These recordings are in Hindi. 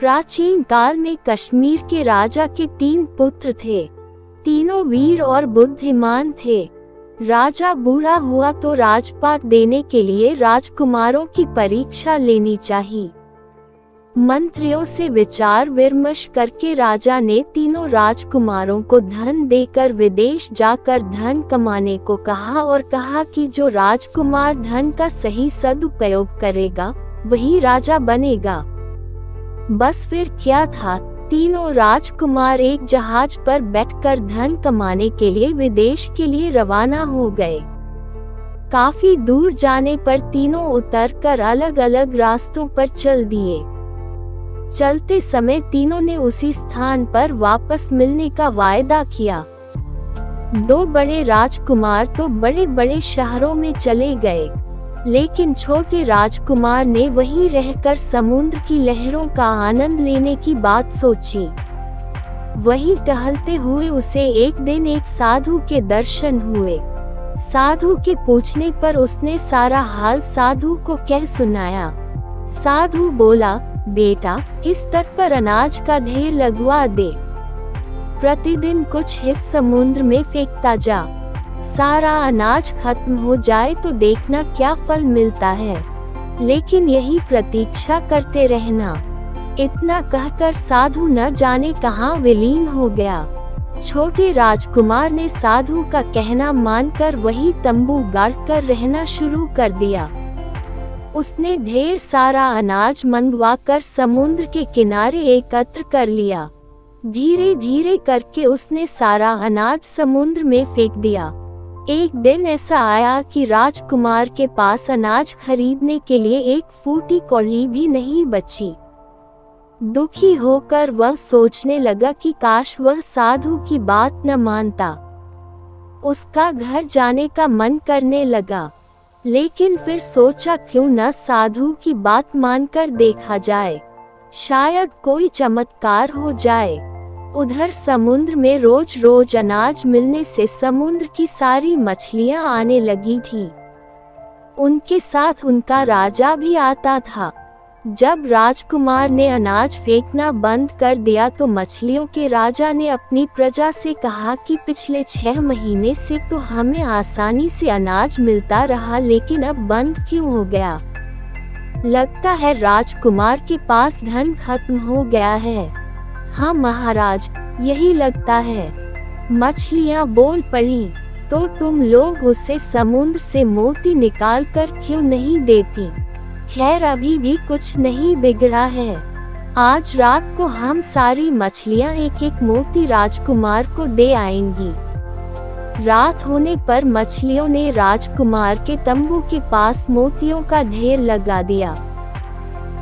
प्राचीन काल में कश्मीर के राजा के 3 पुत्र थे। तीनों वीर और बुद्धिमान थे। राजा बूढ़ा हुआ तो राजपाट देने के लिए राजकुमारों की परीक्षा लेनी चाहिए। मंत्रियों से विचार विमर्श करके राजा ने तीनों राजकुमारों को धन देकर विदेश जाकर धन कमाने को कहा और कहा कि जो राजकुमार धन का सही सदुपयोग करेगा वही राजा बनेगा। बस फिर क्या था, तीनों राजकुमार एक जहाज पर बैठकर धन कमाने के लिए विदेश के लिए रवाना हो गए। काफी दूर जाने पर तीनों उतरकर अलग अलग रास्तों पर चल दिए। चलते समय तीनों ने उसी स्थान पर वापस मिलने का वायदा किया। 2 बड़े राजकुमार तो बड़े बड़े शहरों में चले गए, लेकिन छोटे राजकुमार ने वहीं रहकर समुद्र की लहरों का आनंद लेने की बात सोची। वहीं टहलते हुए उसे एक दिन एक साधु के दर्शन हुए। साधु के पूछने पर उसने सारा हाल साधु को कह सुनाया। साधु बोला, बेटा, इस तट पर अनाज का ढेर लगवा दे। प्रतिदिन कुछ हिस्सा समुद्र में फेंकता जा। सारा अनाज खत्म हो जाए तो देखना क्या फल मिलता है, लेकिन यही प्रतीक्षा करते रहना। इतना कहकर साधु न जाने कहां विलीन हो गया। छोटे राजकुमार ने साधु का कहना मानकर वही तंबू गाड़कर रहना शुरू कर दिया। उसने ढेर सारा अनाज मंगवाकर समुद्र के किनारे एकत्र कर लिया। धीरे धीरे करके उसने सारा अनाज समुद्र में फेंक दिया। एक दिन ऐसा आया कि राजकुमार के पास अनाज खरीदने के लिए एक फूटी कौड़ी भी नहीं बची। दुखी होकर वह सोचने लगा कि काश वह साधु की बात न मानता। उसका घर जाने का मन करने लगा, लेकिन फिर सोचा क्यों न साधु की बात मानकर देखा जाए, शायद कोई चमत्कार हो जाए। उधर समुद्र में रोज रोज अनाज मिलने से समुद्र की सारी मछलियां आने लगी थी। उनके साथ उनका राजा भी आता था। जब राजकुमार ने अनाज फेंकना बंद कर दिया तो मछलियों के राजा ने अपनी प्रजा से कहा कि पिछले 6 महीने से तो हमें आसानी से अनाज मिलता रहा, लेकिन अब बंद क्यों हो गया? लगता है राजकुमार के पास धन खत्म हो गया है। हाँ महाराज, यही लगता है। मछलियाँ बोल पड़ी, तो तुम लोग उसे समुद्र से मोती निकाल कर क्यों नहीं देती? खैर, अभी भी कुछ नहीं बिगड़ा है। आज रात को हम सारी मछलियाँ एक एक मोती राजकुमार को दे आएंगी। रात होने पर मछलियों ने राजकुमार के तंबू के पास मोतियों का ढेर लगा दिया।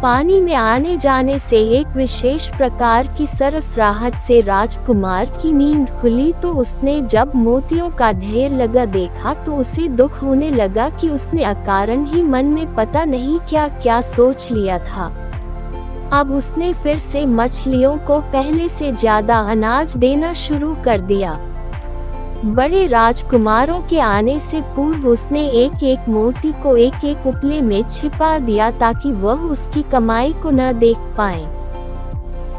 पानी में आने जाने से एक विशेष प्रकार की सरसराहट से राजकुमार की नींद खुली, तो उसने जब मोतियों का ढेर लगा देखा तो उसे दुख होने लगा कि उसने अकारण ही मन में पता नहीं क्या क्या सोच लिया था। अब उसने फिर से मछलियों को पहले से ज्यादा अनाज देना शुरू कर दिया। बड़े राजकुमारों के आने से पूर्व उसने एक एक मोती को एक एक उपले में छिपा दिया ताकि वह उसकी कमाई को न देख पाए।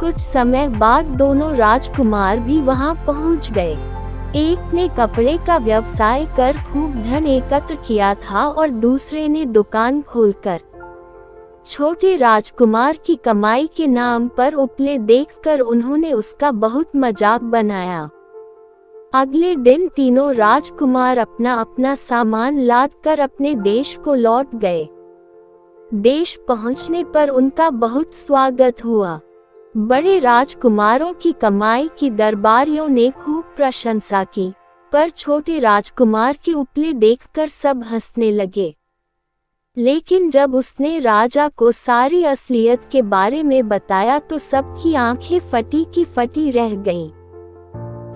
कुछ समय बाद दोनों राजकुमार भी वहां पहुंच गए। एक ने कपड़े का व्यवसाय कर खूब धन एकत्र किया था और दूसरे ने दुकान खोलकर। छोटे राजकुमार की कमाई के नाम पर उपले देखकर उन्होंने उसका बहुत मजाक बनाया। अगले दिन तीनों राजकुमार अपना अपना सामान लादकर अपने देश को लौट गए। देश पहुंचने पर उनका बहुत स्वागत हुआ। बड़े राजकुमारों की कमाई की दरबारियों ने खूब प्रशंसा की, पर छोटे राजकुमार के उपले देखकर सब हंसने लगे। लेकिन जब उसने राजा को सारी असलियत के बारे में बताया तो सबकी आंखें फटी की फटी रह गईं।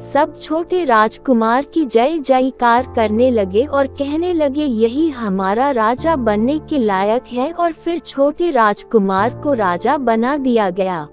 सब छोटे राजकुमार की जय जयकार करने लगे और कहने लगे, यही हमारा राजा बनने के लायक है, और फिर छोटे राजकुमार को राजा बना दिया गया।